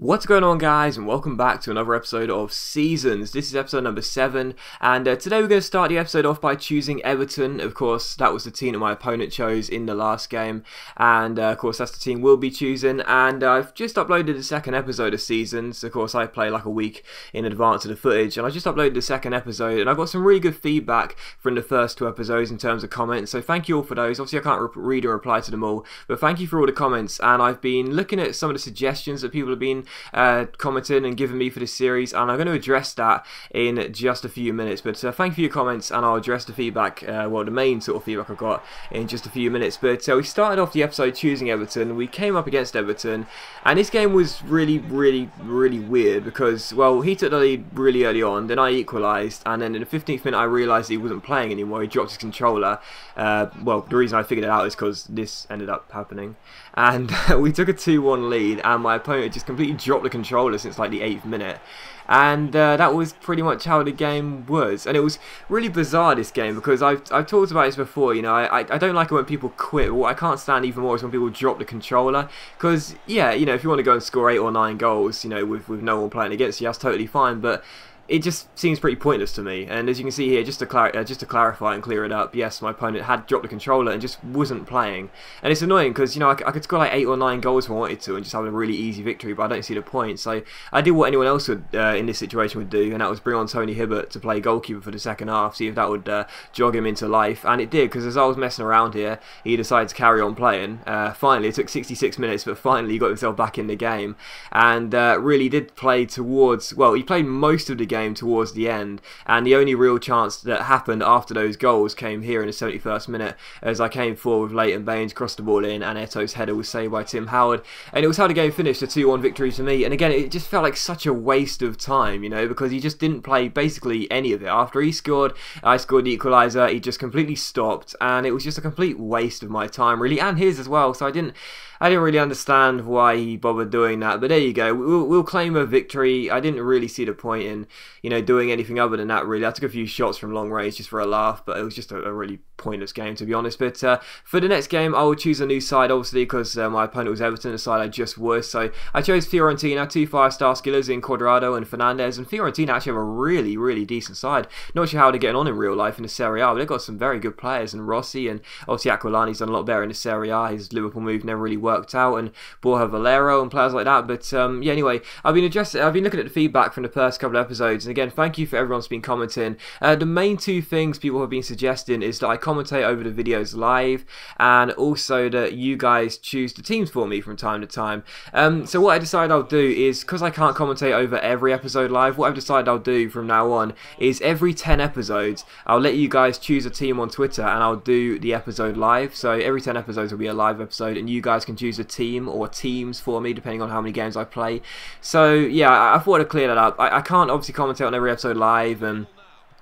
What's going on, guys, and welcome back to another episode of Seasons. This is episode number 7, and today we're going to start the episode off by choosing Everton. Of course, that was the team that my opponent chose in the last game, and of course that's the team we'll be choosing. And I've just uploaded the second episode of Seasons. Of course, I play like a week in advance of the footage, and I just uploaded the second episode, and I got some really good feedback from the first 2 episodes in terms of comments, so thank you all for those. Obviously I can't read or reply to them all, but thank you for all the comments. And I've been looking at some of the suggestions that people have been commenting and giving me for this series, and I'm going to address that in just a few minutes. But thank you for your comments, and I'll address the feedback, well, the main sort of feedback I've got, in just a few minutes. But we started off the episode choosing Everton. We came up against Everton, and this game was really weird because, well, he took the lead really early on, then I equalised, and then in the 15th minute I realised he wasn't playing anymore. He dropped his controller. Well, the reason I figured it out is because this ended up happening, and we took a 2-1 lead, and my opponent just completely dropped the controller since like the 8th minute. And that was pretty much how the game was. And it was really bizarre, this game, because I've talked about this before. You know, I don't like it when people quit. What I can't stand even more is when people drop the controller. Because, yeah, you know, if you want to go and score 8 or 9 goals, you know, with no one playing against you, that's totally fine. But it just seems pretty pointless to me. And as you can see here, just to clarify and clear it up, yes, my opponent had dropped the controller and just wasn't playing. And it's annoying because, you know, I could score like 8 or 9 goals if I wanted to and just have a really easy victory, but I don't see the point. So I did what anyone else would in this situation would do, and that was bring on Tony Hibbert to play goalkeeper for the second half, see if that would jog him into life. And it did, because as I was messing around here, he decided to carry on playing. Finally, it took 66 minutes, but finally he got himself back in the game, and really did play towards, well, he played most of the game towards the end, and the only real chance that happened after those goals came here in the 71st minute, as I came forward with Leighton Baines, crossed the ball in, and Eto's header was saved by Tim Howard, and it was how the game finished, a 2-1 victory to me. And again, it just felt like such a waste of time, you know, because he just didn't play basically any of it. After he scored, I scored the equaliser, he just completely stopped, and it was just a complete waste of my time, really, and his as well. So I didn't really understand why he bothered doing that, but there you go. We'll claim a victory. I didn't really see the point in, you know, doing anything other than that, really. I took a few shots from long range just for a laugh, but it was just a really pointless game, to be honest. But for the next game, I will choose a new side, obviously, because my opponent was Everton, the side I just was. So I chose Fiorentina, 2 5-star skillers in Quadrado and Fernandez, and Fiorentina actually have a really decent side. Not sure how they're getting on in real life in the Serie A, but they've got some very good players, and Rossi, and obviously Aquilani's done a lot better in the Serie A. His Liverpool move never really worked out, and Borja Valero and players like that. But yeah, anyway, I've been looking at the feedback from the first couple of episodes, and again, thank you for everyone who's been commenting. The main 2 things people have been suggesting is that I commentate over the videos live, and also that you guys choose the teams for me from time to time. So what I decided I'll do is, because I can't commentate over every episode live, what I've decided I'll do from now on is every 10 episodes I'll let you guys choose a team on Twitter, and I'll do the episode live. So every 10 episodes will be a live episode, and you guys can choose a team or teams for me depending on how many games I play. So yeah, I thought I'd clear that up. I can't obviously commentate on every episode live, and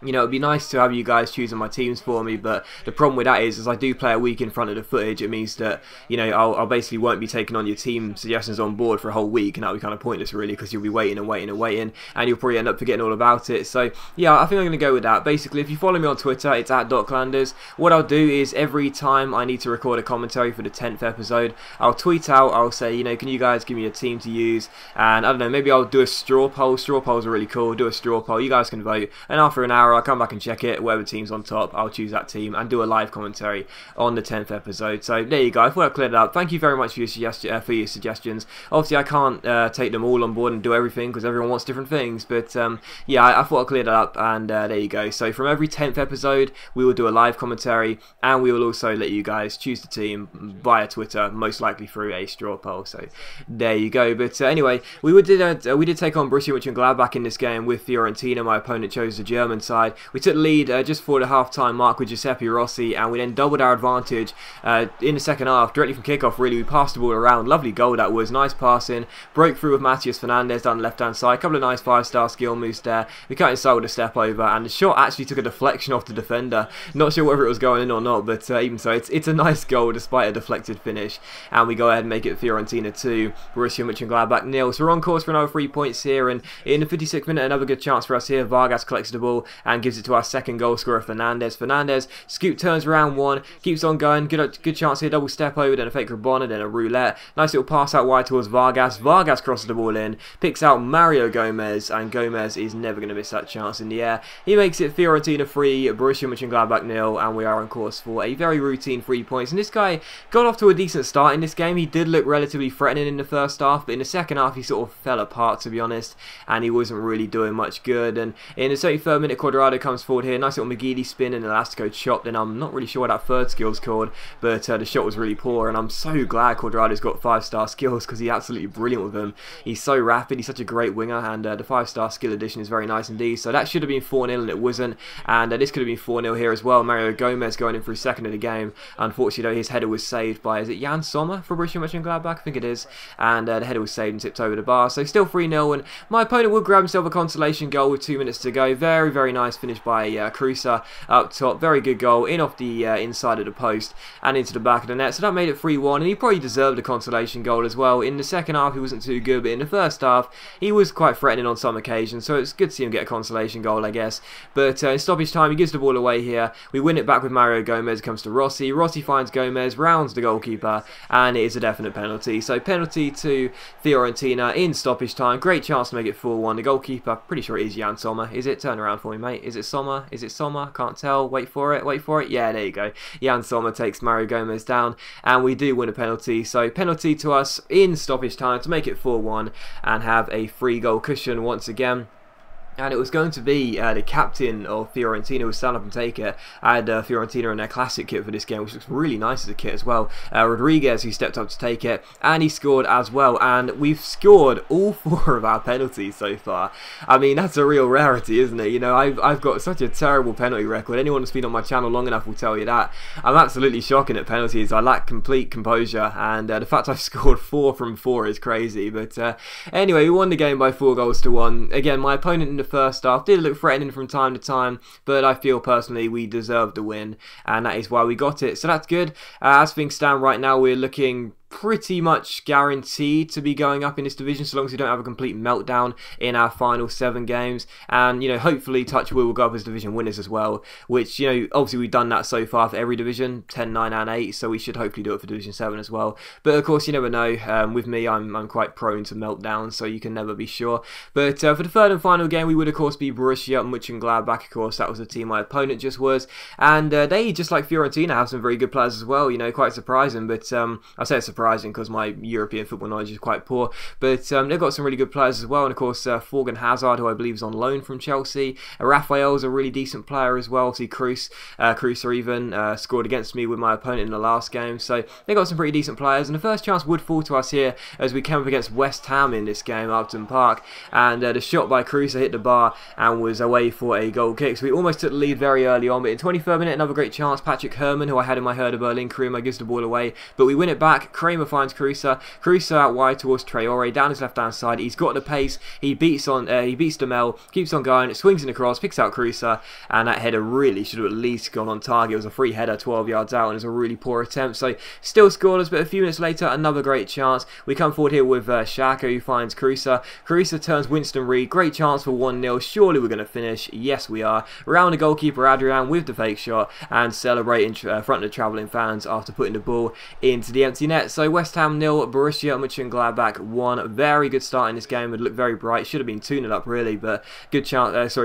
you know, it'd be nice to have you guys choosing my teams for me, but the problem with that is, as I do play a week in front of the footage, it means that, you know, I'll basically won't be taking on your team suggestions on board for a whole week, and that'll be kind of pointless, really, because you'll be waiting, and you'll probably end up forgetting all about it. So yeah, I think I'm going to go with that. Basically, if you follow me on Twitter, it's at @DocLanders. What I'll do is, every time I need to record a commentary for the 10th episode, I'll tweet out, I'll say, you know, can you guys give me a team to use, and I don't know, maybe I'll do a straw poll. Straw polls are really cool. Do a straw poll, you guys can vote, and after an hour I'll come back and check it. Whatever team's on top, I'll choose that team and do a live commentary on the 10th episode. So there you go. I thought I cleared it up. Thank you very much for your suggestions. Obviously, I can't take them all on board and do everything because everyone wants different things. But yeah, I thought I cleared it up, and there you go. So from every 10th episode, we will do a live commentary, and we will also let you guys choose the team via Twitter, most likely through a straw poll. So there you go. But anyway, we did take on Borussia Mönchengladbach in this game with Fiorentina. My opponent chose the German side. We took the lead just before the half-time mark with Giuseppe Rossi, and we then doubled our advantage in the second half, directly from kickoff, really. We passed the ball around. Lovely goal that was. Nice passing. Broke through with Matheus Fernandez down the left-hand side. A couple of nice 5-star skill moves there. We cut inside with a step over, and the shot actually took a deflection off the defender. Not sure whether it was going in or not, but even so, it's a nice goal despite a deflected finish. And we go ahead and make it Fiorentina 2, Borussia Mönchengladbach 0. So we're on course for another 3 points here, and in the 56th minute, another good chance for us here. Vargas collects the ball, and gives it to our second goal scorer, Fernandez. Fernandez, scoop, turns around one, keeps on going, good chance here, double step over, then a fake Rabona, then a roulette. Nice little pass out wide towards Vargas. Vargas crosses the ball in, picks out Mario Gomez, and Gomez is never going to miss that chance in the air. He makes it Fiorentina 3, Borussia Mönchengladbach 0, and we are on course for a very routine 3 points. And this guy got off to a decent start in this game. He did look relatively threatening in the first half, but in the second half he sort of fell apart, to be honest, and he wasn't really doing much good. And in the 33rd minute, Cuadrado comes forward here, nice little McGeady spin and Elastico chop, and I'm not really sure what that third skill's called, but the shot was really poor, and I'm so glad Cuadrado's got 5-star skills, because he's absolutely brilliant with them. He's so rapid, he's such a great winger, and the 5-star skill addition is very nice indeed. So that should have been 4-0 and it wasn't, and this could have been 4-0 here as well. Mario Gomez going in for his second of the game. Unfortunately though, his header was saved by, is it Jan Sommer for Borussia Mönchengladbach? I think it is, and the header was saved and tipped over the bar, so still 3-0, and my opponent will grab himself a consolation goal with 2 minutes to go. Very nice finish by Cruza up top, very good goal, in off the inside of the post and into the back of the net, so that made it 3-1, and he probably deserved a consolation goal as well. In the second half he wasn't too good, but in the first half he was quite threatening on some occasions, so it's good to see him get a consolation goal, I guess. But in stoppage time he gives the ball away here, we win it back with Mario Gomez, comes to Rossi, Rossi finds Gomez, rounds the goalkeeper, and it is a definite penalty. So penalty to Fiorentina in stoppage time, great chance to make it 4-1. The goalkeeper, pretty sure it is Jan Sommer, is it? Turn around for me, mate. Is it Sommer? Is it Sommer? Can't tell, wait for it, yeah, there you go. Jan Sommer takes Mario Gomez down, and we do win a penalty. So penalty to us in stoppage time to make it 4-1 and have a 3-goal cushion once again. And it was going to be the captain of Fiorentina who stand up and take it. I had Fiorentina in their classic kit for this game, which looks really nice as a kit as well. Rodriguez, who stepped up to take it, and he scored as well. And we've scored all 4 of our penalties so far. I mean, that's a real rarity, isn't it? You know, I've got such a terrible penalty record. Anyone who's been on my channel long enough will tell you that. I'm absolutely shocking at penalties. I lack complete composure, and the fact I've scored 4 from 4 is crazy. But anyway, we won the game by 4-1. Again, my opponent in the first half did look threatening from time to time, but I feel personally we deserved the win, and that is why we got it, so that's good. As things stand right now, we're looking pretty much guaranteed to be going up in this division, so long as we don't have a complete meltdown in our final 7 games. And you know, hopefully, touch wood, we'll go up as division winners as well, which, you know, obviously we've done that so far for every division, 10, 9 and 8, so we should hopefully do it for division 7 as well. But of course, you never know. With me, I'm quite prone to meltdowns, so you can never be sure. But for the third and final game, we would of course be Borussia Mönchengladbach. Of course, that was the team my opponent just was, and they, just like Fiorentina, have some very good players as well. You know, quite surprising, but I say it's surprising because my European football knowledge is quite poor, but they've got some really good players as well. And of course Thorgan Hazard, who I believe is on loan from Chelsea. Raphael's a really decent player as well. See, Cruz even scored against me with my opponent in the last game, so they've got some pretty decent players. And the first chance would fall to us here as we came up against West Ham in this game, Upton Park, and the shot by Cruz hit the bar and was away for a goal kick, so we almost took the lead very early on. But in 23rd minute, another great chance, Patrick Herrmann, who I had in my Hertha Berlin Kramer, gives the ball away, but we win it back. Kramer finds Cruza out wide towards Traore, down his left hand side. He's got the pace, he beats Demel, keeps on going, swings in the cross, picks out Cruza, and that header really should have at least gone on target. It was a free header 12 yards out, and it was a really poor attempt, so still scoreless. But a few minutes later, another great chance. We come forward here with Xhaka, who finds Cruza. Cruza turns Winston Reid, great chance for 1-0. Surely we're going to finish. Yes, we are. Around the goalkeeper Adrian with the fake shot and celebrating in front of the travelling fans after putting the ball into the empty net. So West Ham 0, Borussia Mönchengladbach 1. Very good start in this game. It looked very bright. Should have been 2-0 up really, but good chance.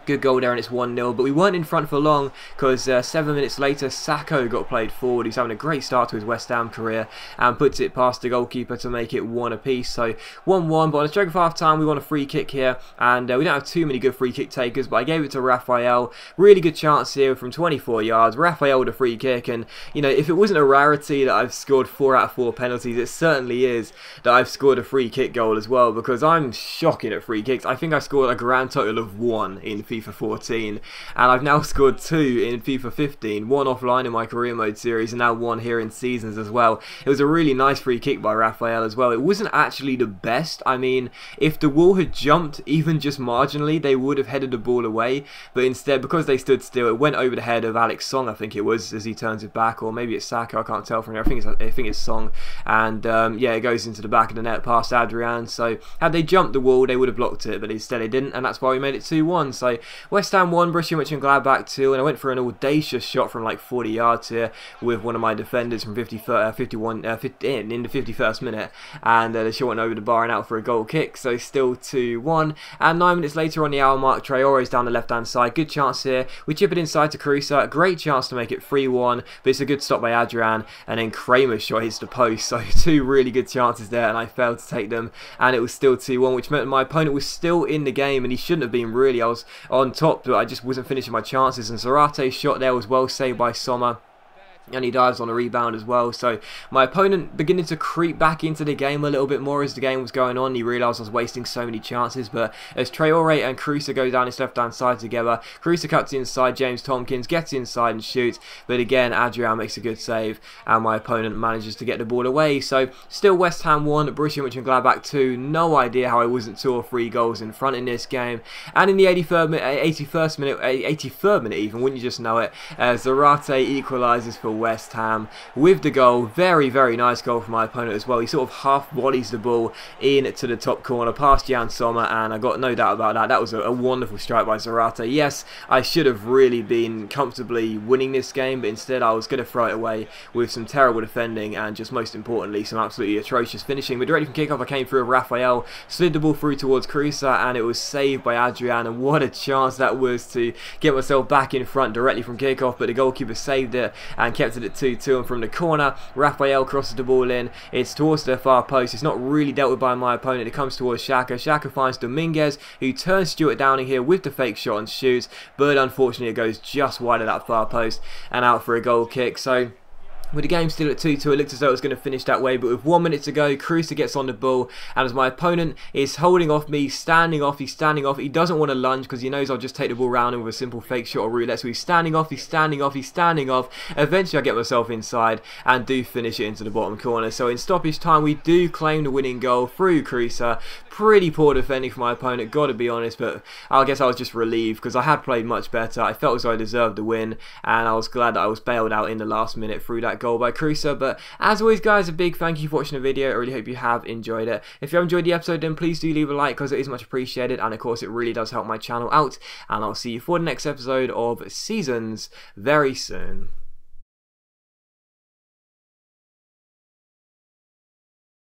Good goal there, and it's 1-0, but we weren't in front for long because 7 minutes later Sacco got played forward. He's having a great start to his West Ham career and puts it past the goalkeeper to make it 1 apiece. So 1-1, but on the stroke of half time we want a free kick here, and we don't have too many good free kick takers, but I gave it to Raphael. Really good chance here from 24 yards. Raphael with a free kick, and you know, if it wasn't a rarity that I've scored 4 out of 4 penalties, it certainly is that I've scored a free kick goal as well, because I'm shocking at free kicks. I think I scored a grand total of 1 in FIFA 14, and I've now scored 2 in FIFA 15, 1 offline in my career mode series, and now 1 here in seasons as well. It was a really nice free kick by Raphael as well. It wasn't actually the best. I mean, if the wall had jumped even just marginally, they would have headed the ball away, but instead, because they stood still, it went over the head of Alex Song, I think it was, as he turns it back, or maybe it's Saka, I can't tell from here. I think it's Song, and yeah, it goes into the back of the net past Adrian. So had they jumped the wall, they would have blocked it, but instead they didn't, and that's why we made it 2-1. So West Ham 1, Borussia Mönchengladbach 2, and I went for an audacious shot from like 40 yards here with one of my defenders from 51 in the 51st minute, and the shot went over the bar and out for a goal kick, so still 2-1. And 9 minutes later on the hour mark, Traore's down the left-hand side, good chance here. We chip it inside to Caruso, great chance to make it 3-1, but it's a good stop by Adrian, and then Kramer's shot hits the post, so 2 really good chances there, and I failed to take them, and it was still 2-1, which meant my opponent was still in the game, and he shouldn't have been really. I was on top, but I just wasn't finishing my chances, and Rarity's shot there was well saved by Sommer. And he dives on a rebound as well. So my opponent beginning to creep back into the game a little bit more as the game was going on. He realised I was wasting so many chances. But as Traore and Caruso go down his left-hand side together, Caruso cuts inside, James Tompkins gets inside and shoots. But again, Adrian makes a good save. And my opponent manages to get the ball away. So still West Ham 1, Borussia Mönchengladbach 2. No idea how I wasn't 2 or 3 goals in front in this game. And in the 83rd minute even, wouldn't you just know it, Rarity equalises for West Ham with the goal. Very, very nice goal from my opponent as well. He sort of half volleys the ball in to the top corner past Jan Sommer, and I got no doubt about that. That was a wonderful strike by Rarity. Yes, I should have really been comfortably winning this game, but instead I was going to throw it away with some terrible defending and just most importantly some absolutely atrocious finishing. But directly from kickoff I came through with Raphael, slid the ball through towards Caruso, and it was saved by Adrian, and what a chance that was to get myself back in front directly from kickoff, but the goalkeeper saved it and kept it at 2-2, and from the corner Raphael crosses the ball in. It's towards the far post. It's not really dealt with by my opponent. It comes towards Xhaka. Xhaka finds Dominguez, who turns Stuart Downing here with the fake shot and shoots, but unfortunately it goes just wide of that far post and out for a goal kick. So with the game still at 2-2, it looked as though it was going to finish that way, but with 1 minute to go, Caruso gets on the ball, and as my opponent is holding off me, he's standing off, he doesn't want to lunge because he knows I'll just take the ball round him with a simple fake shot or roulette, so he's standing off, eventually I get myself inside and do finish it into the bottom corner. So in stoppage time, we do claim the winning goal through Caruso. Pretty poor defending from my opponent, gotta be honest, but I guess I was just relieved because I had played much better. I felt as though I deserved the win, and I was glad that I was bailed out in the last minute through that goal by Caruso. But as always guys, a big thank you for watching the video. I really hope you have enjoyed it. If you have enjoyed the episode, then please do leave a like because it is much appreciated, and of course it really does help my channel out, and I'll see you for the next episode of Seasons very soon.